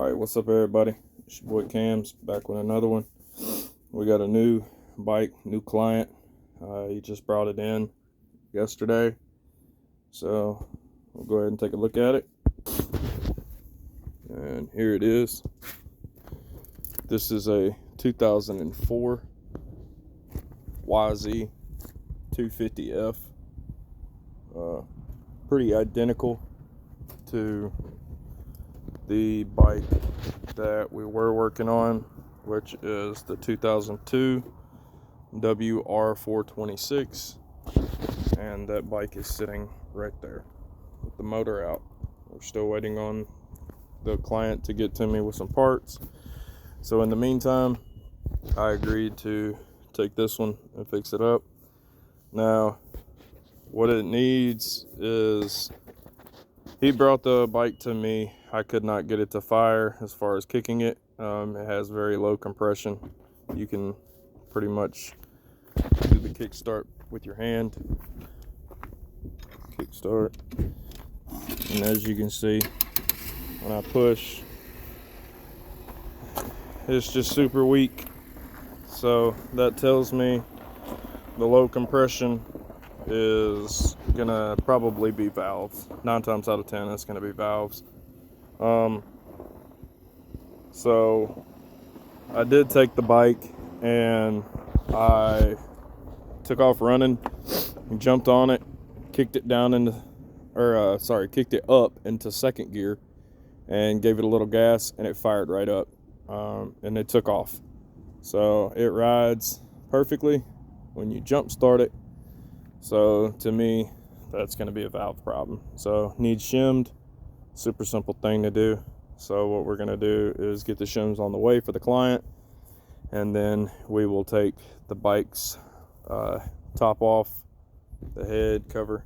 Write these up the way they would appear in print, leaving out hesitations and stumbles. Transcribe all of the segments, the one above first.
Alright, what's up everybody? It's your boy Cam's back with another one. We got a new bike, new client. He just brought it in yesterday. So we'll go ahead and take a look at it. And here it is. This is a 2004 YZ 250F. Pretty identical to the bike that we were working on, which is the 2002 WR426, and that bike is sitting right there with the motor out. We're still waiting on the client to get to me with some parts, so in the meantime I agreed to take this one and fix it up. Now what it needs is, he brought the bike to me. I could not get it to fire as far as kicking it. It has very low compression. You can pretty much do the kickstart with your hand. Kickstart. And as you can see, when I push, it's just super weak. So that tells me the low compression is gonna probably be valves. 9 times out of 10 it's gonna be valves. So I did take the bike and I took off running and jumped on it, kicked it down into kicked it up into second gear and gave it a little gas, and it fired right up, and it took off. So it rides perfectly when you jump start it. So to me, that's going to be a valve problem. So needs shimmed. Super simple thing to do. So what we're going to do is get the shims on the way for the client, and then we will take the bike's top off, the head cover,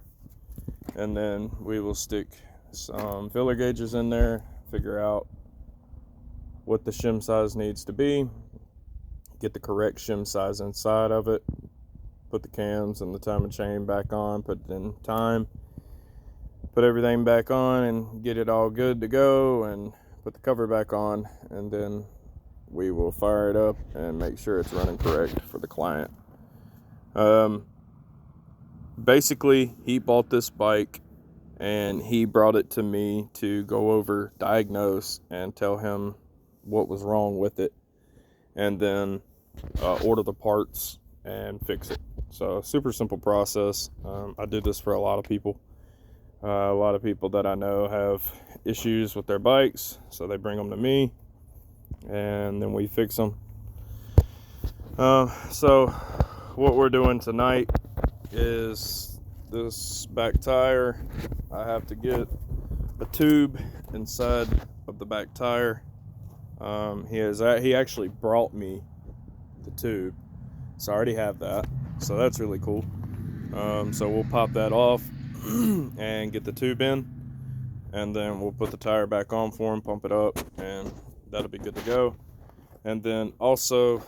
and then we will stick some filler gauges in there, figure out what the shim size needs to be, get the correct shim size inside of it, put the cams and the timing chain back on, put it in time, put everything back on and get it all good to go, and put the cover back on, and then we will fire it up and make sure it's running correct for the client. Basically, he bought this bike and he brought it to me to go over, diagnose, and tell him what was wrong with it, and then order the parts and fix it. So super simple process. I did this for a lot of people. A lot of people that I know have issues with their bikes, so they bring them to me and then we fix them. So what we're doing tonight is this back tire. I have to get a tube inside of the back tire. He actually brought me the tube, so I already have that, so that's really cool. So we'll pop that off and get the tube in, and then we'll put the tire back on for him, pump it up, and that'll be good to go. And then also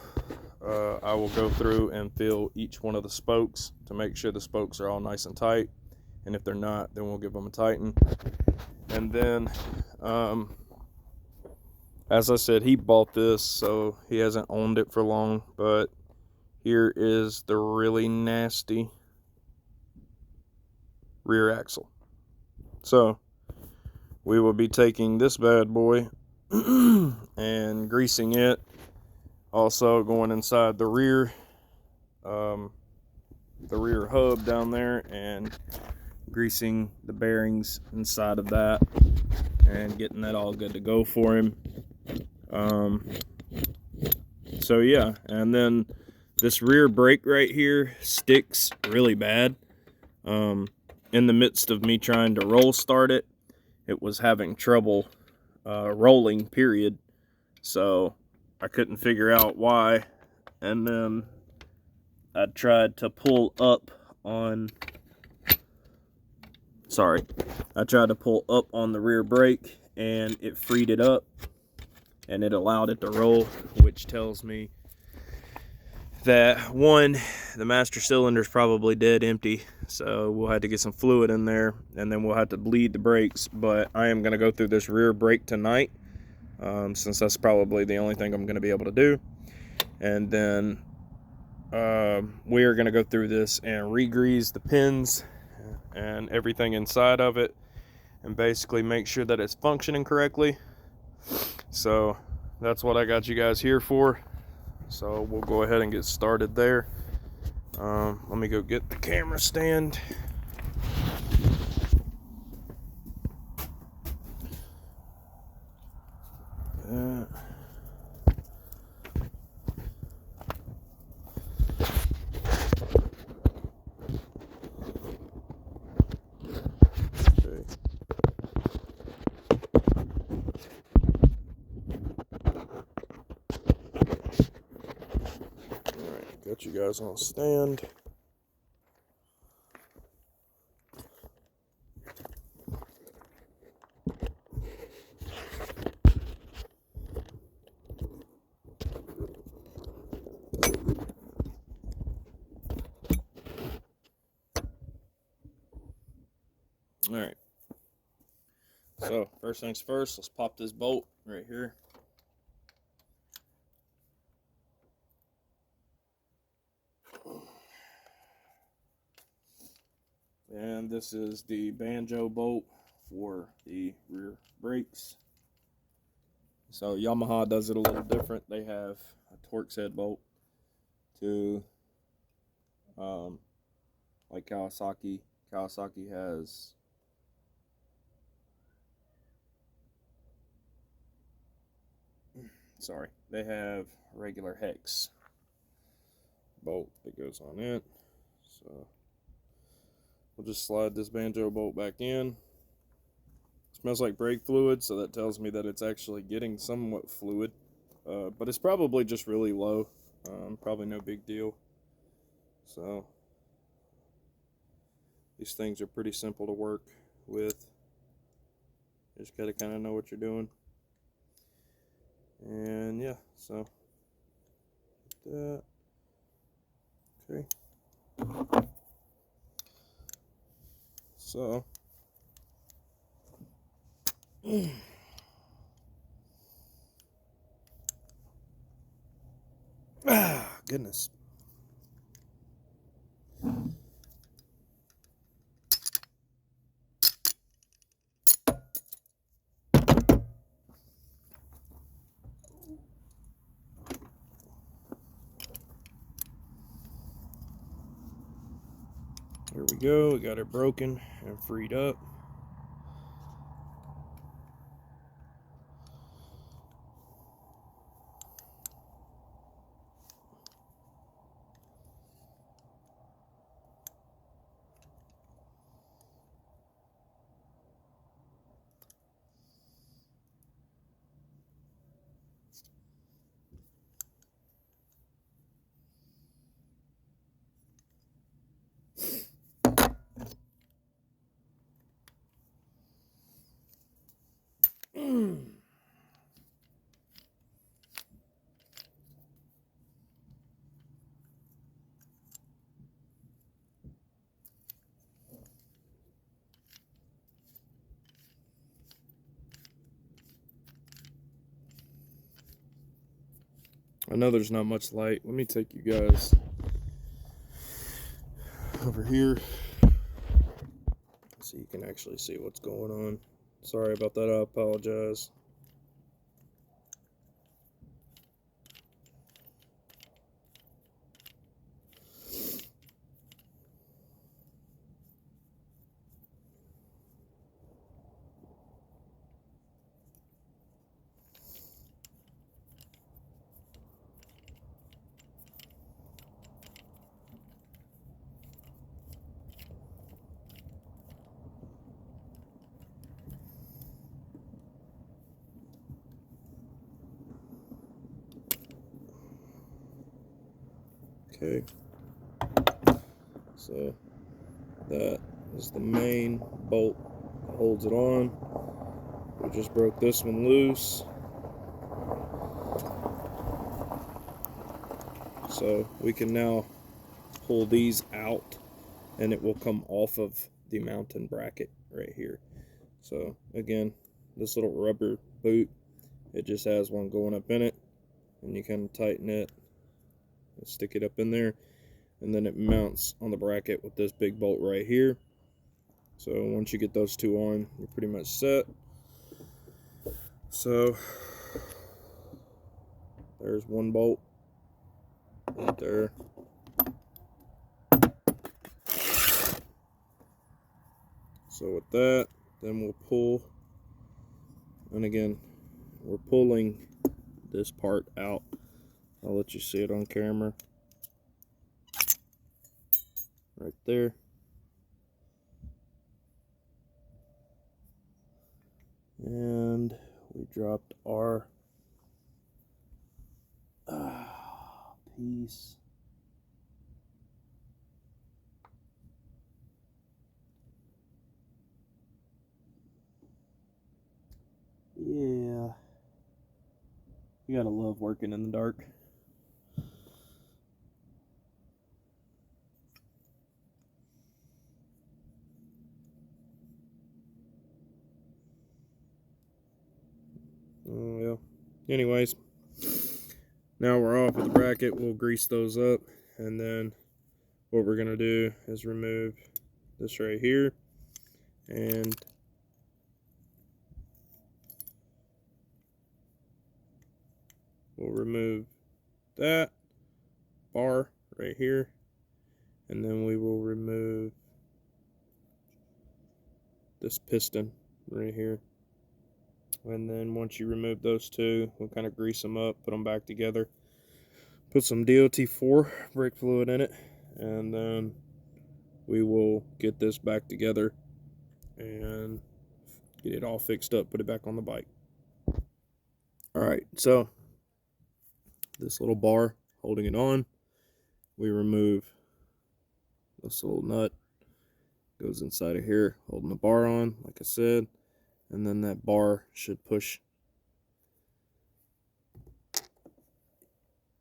I will go through and feel each one of the spokes to make sure the spokes are all nice and tight, and if they're not, then we'll give them a tighten. And then as I said, he bought this, so he hasn't owned it for long, but here is the really nasty rear axle. So we will be taking this bad boy and greasing it, also going inside the rear hub down there and greasing the bearings inside of that and getting that all good to go for him. So yeah, and then this rear brake right here sticks really bad. In the midst of me trying to roll start it, it was having trouble rolling, period. So I couldn't figure out why. And then I tried to pull up on the rear brake, and it freed it up and it allowed it to roll, which tells me that one, the master cylinder is probably dead empty, so we'll have to get some fluid in there, and then we'll have to bleed the brakes. But I am going to go through this rear brake tonight since that's probably the only thing I'm going to be able to do. And then we are going to go through this and re-grease the pins and everything inside of it, and basically make sure that it's functioning correctly. So that's what I got you guys here for. So we'll go ahead and get started there. Let me go get the camera stand. Got you guys on stand. All right. So first things first, let's pop this bolt right here. And this is the banjo bolt for the rear brakes. So Yamaha does it a little different. They have a Torx head bolt to like Kawasaki. Kawasaki has they have a regular hex bolt that goes on it. So we'll just slide this banjo bolt back in. It smells like brake fluid, so that tells me that it's actually getting somewhat fluid, but it's probably just really low. Probably no big deal. So these things are pretty simple to work with. You just gotta kind of know what you're doing. And yeah, so that. Okay. So goodness. There we go. We got it broken and freed up. I know there's not much light. Let me take you guys over here so you can actually see what's going on. Sorry about that, I apologize. Okay, so that is the main bolt that holds it on. We just broke this one loose. So we can now pull these out and it will come off of the mountain bracket right here. So again, this little rubber boot it just has one going up in it, and you kind of tighten it and stick it up in there, and then it mounts on the bracket with this big bolt right here. So once you get those two on, you're pretty much set. So there's one bolt right there. So with that, then we'll pull, and again, we're pulling this part out. I'll let you see it on camera. Right there. And we dropped our piece. Yeah. You gotta love working in the dark. Oh, yeah. Anyways, now we're off with the bracket. We'll grease those up, and then what we're gonna do is remove this right here, and we'll remove that bar right here, and then we will remove this piston right here. And then once you remove those two, we'll kind of grease them up, put them back together, put some DOT4 brake fluid in it, and then we will get this back together and get it all fixed up, put it back on the bike. Alright, so this little bar holding it on, we remove this little nut, goes inside of here, holding the bar on, like I said, and then that bar should push.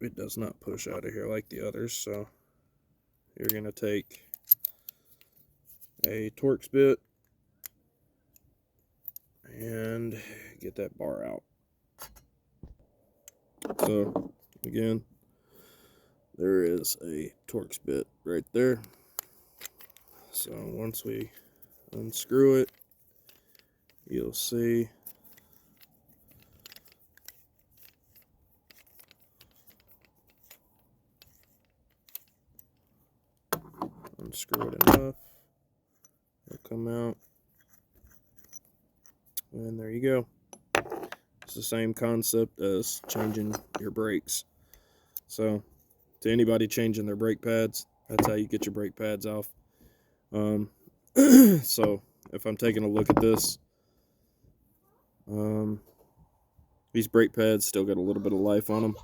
It does not push out of here like the others, so you're going to take a Torx bit and get that bar out. So again, there is a Torx bit right there. So once we unscrew it, you'll see unscrew it enough, it'll come out, and there you go. It's the same concept as changing your brakes. So to anybody changing their brake pads, that's how you get your brake pads off. So if I'm taking a look at this, these brake pads still got a little bit of life on them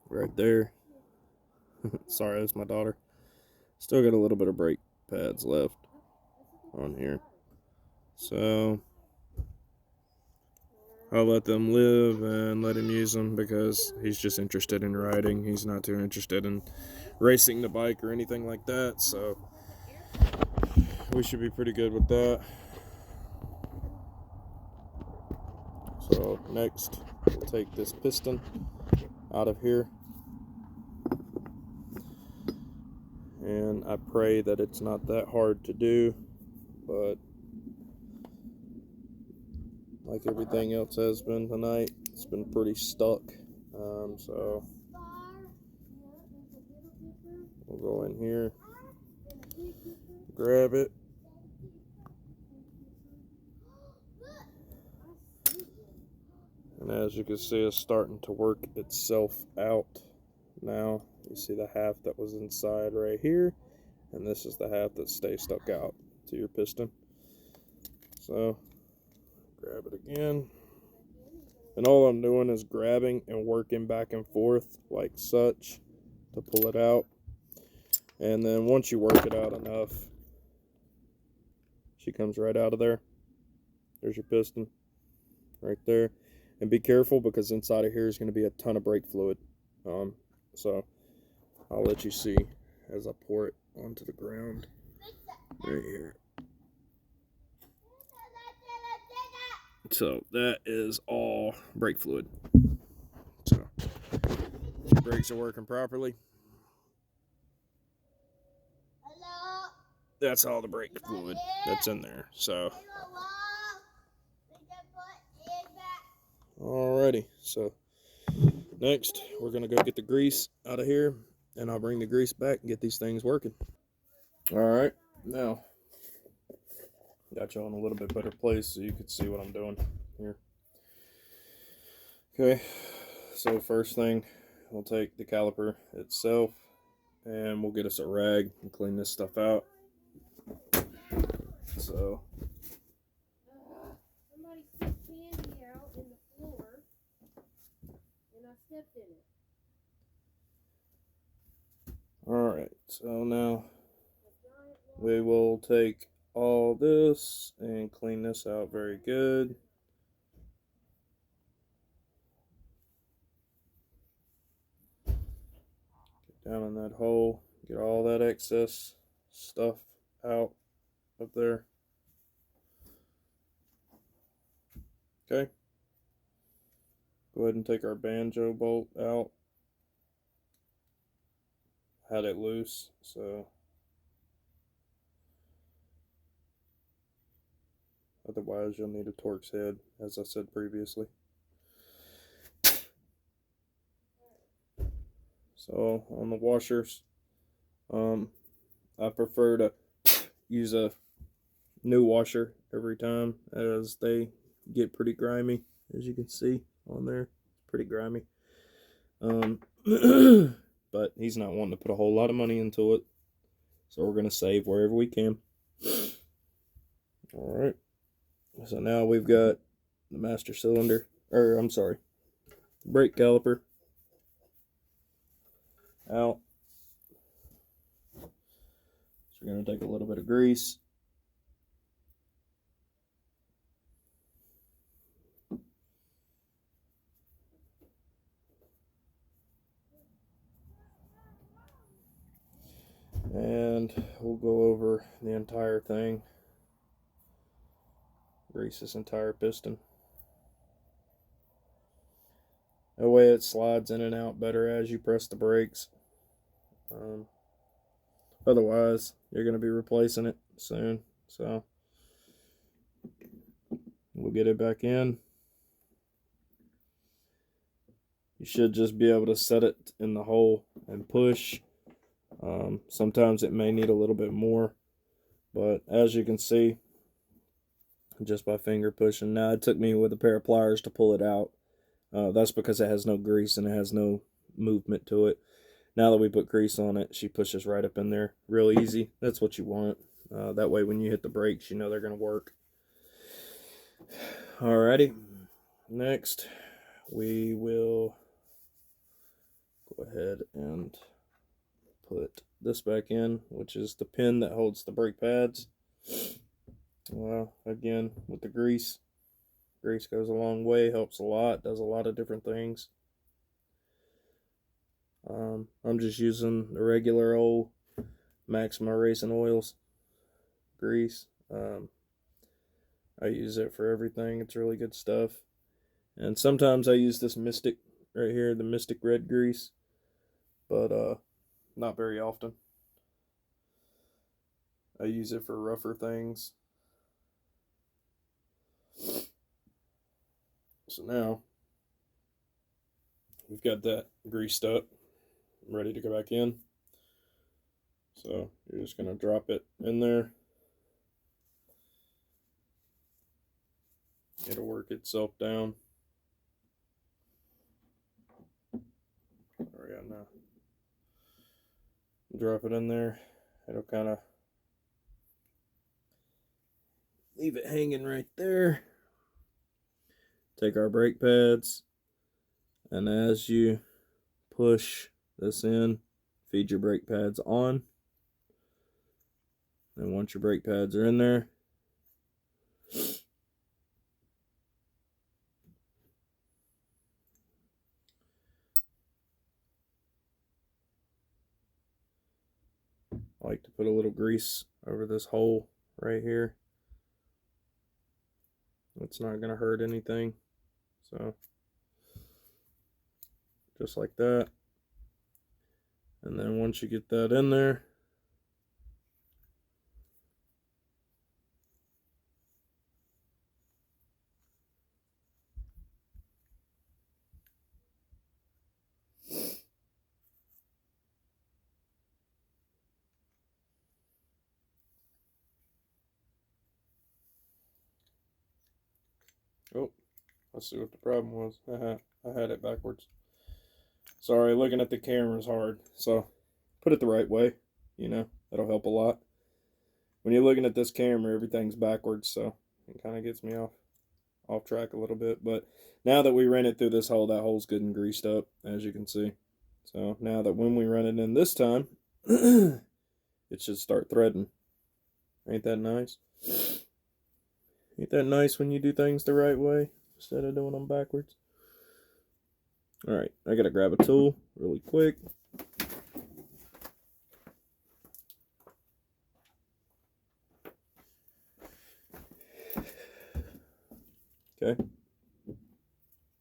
right there. Sorry, that's my daughter. Still got a little bit of brake pads left on here, so I'll let them live and let him use them because he's just interested in riding. He's not too interested in racing the bike or anything like that, so we should be pretty good with that. So next, we'll take this piston out of here, and I pray that it's not that hard to do, but like everything else has been tonight, it's been pretty stuck. So we'll go in here, grab it, and as you can see, it's starting to work itself out now. You see the half that was inside right here, and this is the half that stays stuck out to your piston. So grab it again, and all I'm doing is grabbing and working back and forth like such to pull it out. And then once you work it out enough, she comes right out of there. There's your piston right there. And be careful, because inside of here is going to be a ton of brake fluid. So I'll let you see as I pour it onto the ground right here. So that is all all brake fluid. So brakes are working properly. That's all the brake fluid that's in there. So alrighty, so next we're gonna go get the grease out of here, and I'll bring the grease back and get these things working. Alright, now got you in a little bit better place so you can see what I'm doing here. Okay, so first thing, we'll take the caliper itself and we'll get us a rag and clean this stuff out. So somebody stuck candy out in the floor and I stepped in it. alright, so now we will take all this and clean this out very good. Get down in that hole, get all that excess stuff out up there. Okay. Go ahead and take our banjo bolt out. Had it loose, so otherwise you'll need a Torx head, as I said previously. So on the washers, I prefer to use a new washer every time, as they get pretty grimy, as you can see on there. It's pretty grimy. But he's not wanting to put a whole lot of money into it, so we're going to save wherever we can. Alright, so now we've got the master cylinder, or I'm sorry, brake caliper out. So we're going to take a little bit of grease. And we'll go over the entire thing. Grease this entire piston. That way it slides in and out better as you press the brakes. Otherwise, you're going to be replacing it soon. So we'll get it back in. You should just be able to set it in the hole and push. Sometimes it may need a little bit more, but as you can see, just by finger pushing. Now it took me with a pair of pliers to pull it out. That's because it has no grease and it has no movement to it. Now that we put grease on it, she pushes right up in there real easy. That's what you want. That way when you hit the brakes, you know they're going to work. Alrighty, next we will go ahead and put this back in, which is the pin that holds the brake pads. Again, with the grease goes a long way, helps a lot, does a lot of different things. I'm just using the regular old Maxima Racing Oils grease. I use it for everything. It's really good stuff. And sometimes I use this Mystic right here, the Mystic Red grease, but not very often. I use it for rougher things. So now we've got that greased up, ready to go back in. So you're just going to drop it in there. It'll work itself down. There we go now. Drop it in there. It'll kind of leave it hanging right there. Take our brake pads, and as you push this in, feed your brake pads on. And once your brake pads are in there, I like to put a little grease over this hole right here. It's not going to hurt anything. So just like that. And then once you get that in there, oh, let's see what the problem was. I had it backwards. Sorry, looking at the camera is hard. So put it the right way, you know, that'll help a lot. When you're looking at this camera, everything's backwards, so it kind of gets me off track a little bit. But now that we ran it through this hole, that hole's good and greased up, as you can see. So now that when we run it in this time, it should start threading. Ain't that nice? Ain't that nice when you do things the right way instead of doing them backwards? Alright, I gotta grab a tool really quick. Okay.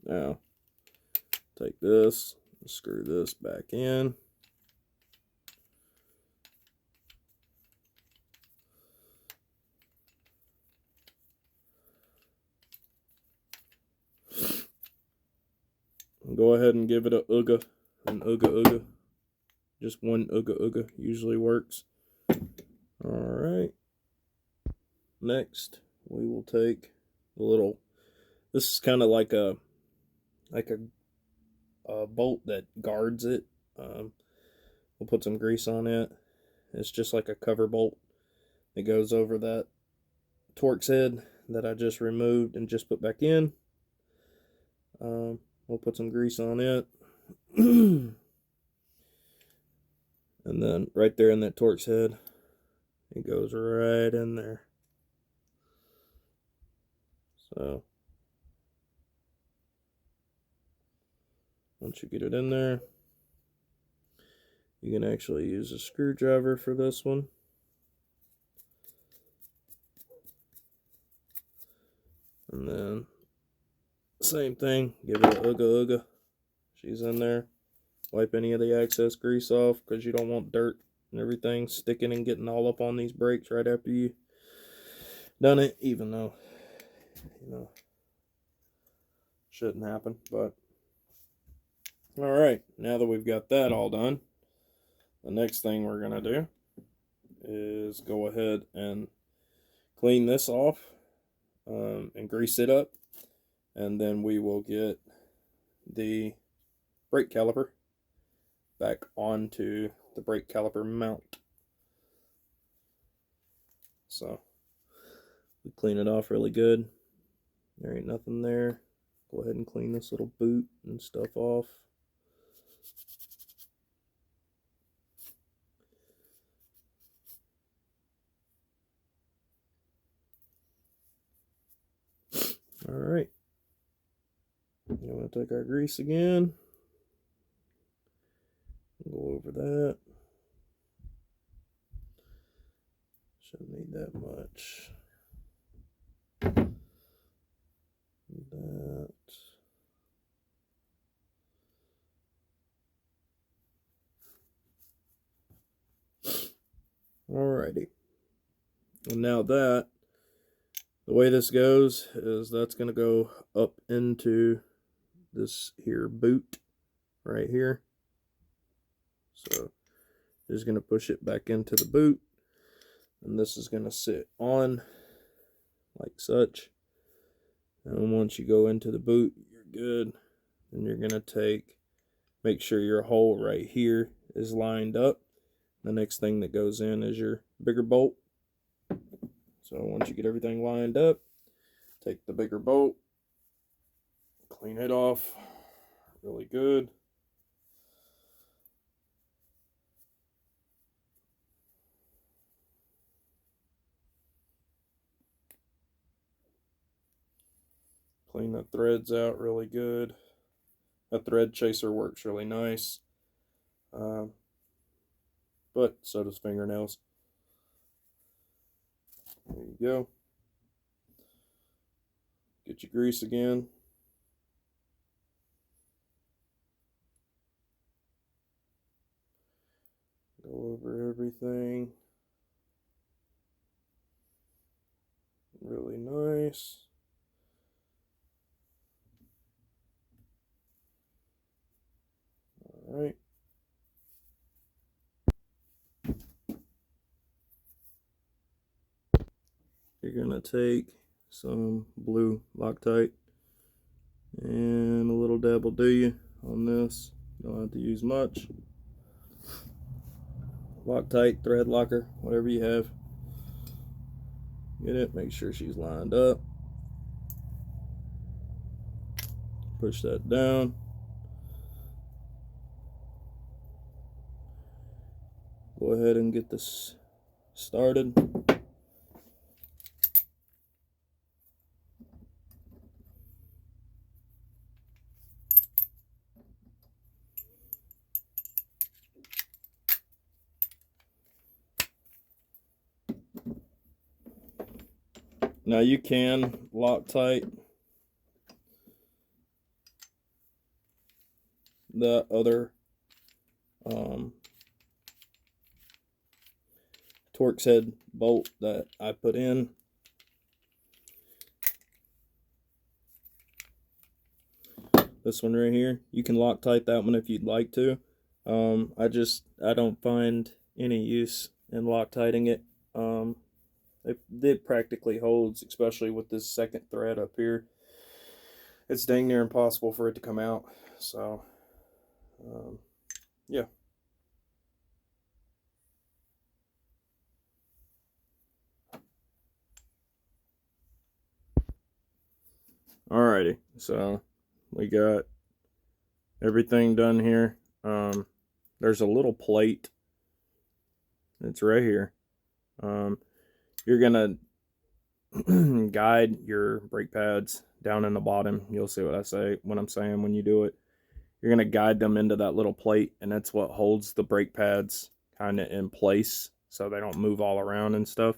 Now, take this, and screw this back in. Go ahead and give it a ooga, an ooga ooga. Just one ooga ooga usually works. Alright. Next, we will take the little, this is kind of like a bolt that guards it. We'll put some grease on it. It's just like a cover bolt that goes over that Torx head that I just removed and just put back in. We'll put some grease on it. And then right there in that Torx head, it goes right in there. So once you get it in there, you can actually use a screwdriver for this one. And then same thing, give it a ooga ooga. She's in there. Wipe any of the excess grease off because you don't want dirt and everything sticking and getting all up on these brakes right after you done it, even though, you know, shouldn't happen. But all right, now that we've got that all done, the next thing we're gonna do is go ahead and clean this off and grease it up, and then we will get the brake caliper back onto the brake caliper mount. So we clean it off really good. There ain't nothing there. Go ahead and clean this little boot and stuff off. All right. I'm going to take our grease again. Go over that. Shouldn't need that much. That. Alrighty. And now that, the way this goes is that's going to go up into this here boot right here. So just going to push it back into the boot, and this is going to sit on like such. And once you go into the boot, you're good. And you're going to make sure your hole right here is lined up. The next thing that goes in is your bigger bolt. So once you get everything lined up, take the bigger bolt, clean it off really good. Clean the threads out really good. A thread chaser works really nice. But so does fingernails. There you go. Get your grease again. over everything. Really nice. All right. You're gonna take some blue Loctite and a little dab will do you on this. You don't have to use much. Loctite, thread locker, whatever you have. Get it, make sure she's lined up. Push that down. Go ahead and get this started. Now you can Loctite the other Torx head bolt that I put in. This one right here, you can Loctite that one if you'd like to. I don't find any use in Loctiting it. It practically holds, especially with this second thread up here. It's dang near impossible for it to come out. So, yeah. Alrighty, so we got everything done here. There's a little plate. It's right here. You're gonna guide your brake pads down in the bottom. You'll see what I'm saying when you do it. You're gonna guide them into that little plate, and that's what holds the brake pads kind of in place so they don't move all around and stuff.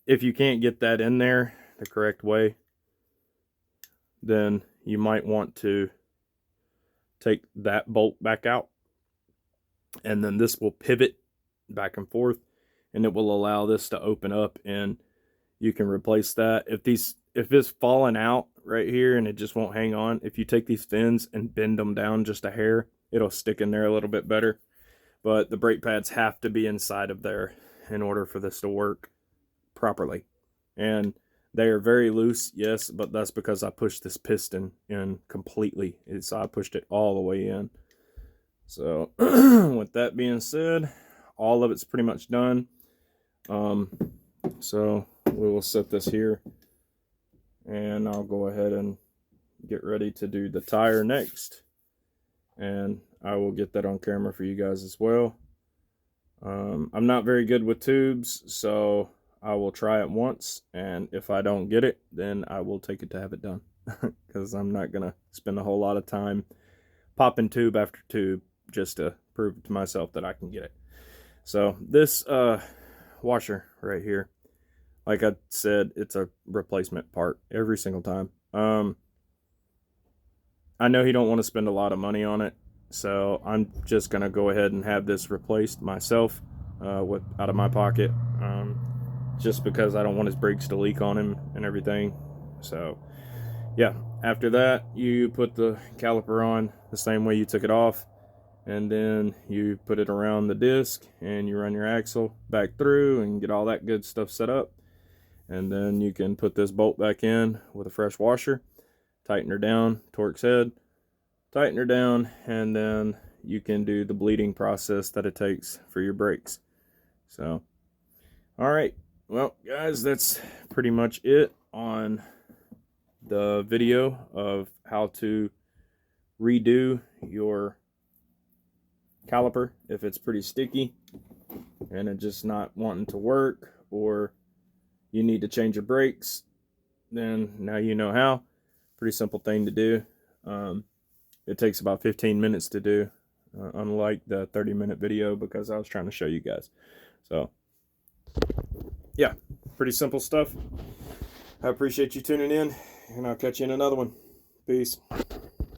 If you can't get that in there the correct way, then you might want to take that bolt back out, and then this will pivot back and forth, and it will allow this to open up, and you can replace that. If it's falling out right here and it just won't hang on, if you take these fins and bend them down just a hair, it'll stick in there a little bit better. But the brake pads have to be inside of there in order for this to work properly. And they are very loose, yes, but that's because I pushed this piston in completely. I pushed it all the way in. So with that being said, all of it's pretty much done. So we will set this here, and I'll go ahead and get ready to do the tire next, and I will get that on camera for you guys as well. I'm not very good with tubes, so I will try it once, and if I don't get it, then I will take it to have it done, because I'm not gonna spend a whole lot of time popping tube after tube just to prove to myself that I can get it. So this washer right here, like I said, it's a replacement part every single time. I know you don't want to spend a lot of money on it, so I'm just gonna go ahead and have this replaced myself out of my pocket, just because I don't want his brakes to leak on him and everything. So yeah, after that you put the caliper on the same way you took it off, and then you put it around the disc and you run your axle back through and get all that good stuff set up, and then you can put this bolt back in with a fresh washer, tighten her down, Torx head, tighten her down, and then you can do the bleeding process that it takes for your brakes. So all right, well guys, that's pretty much it on the video of how to redo your caliper if it's pretty sticky and it's just not wanting to work, or you need to change your brakes. Then now you know how. Pretty simple thing to do. It takes about 15 minutes to do, unlike the 30-minute video, because I was trying to show you guys. So yeah, pretty simple stuff. I appreciate you tuning in, and I'll catch you in another one. Peace.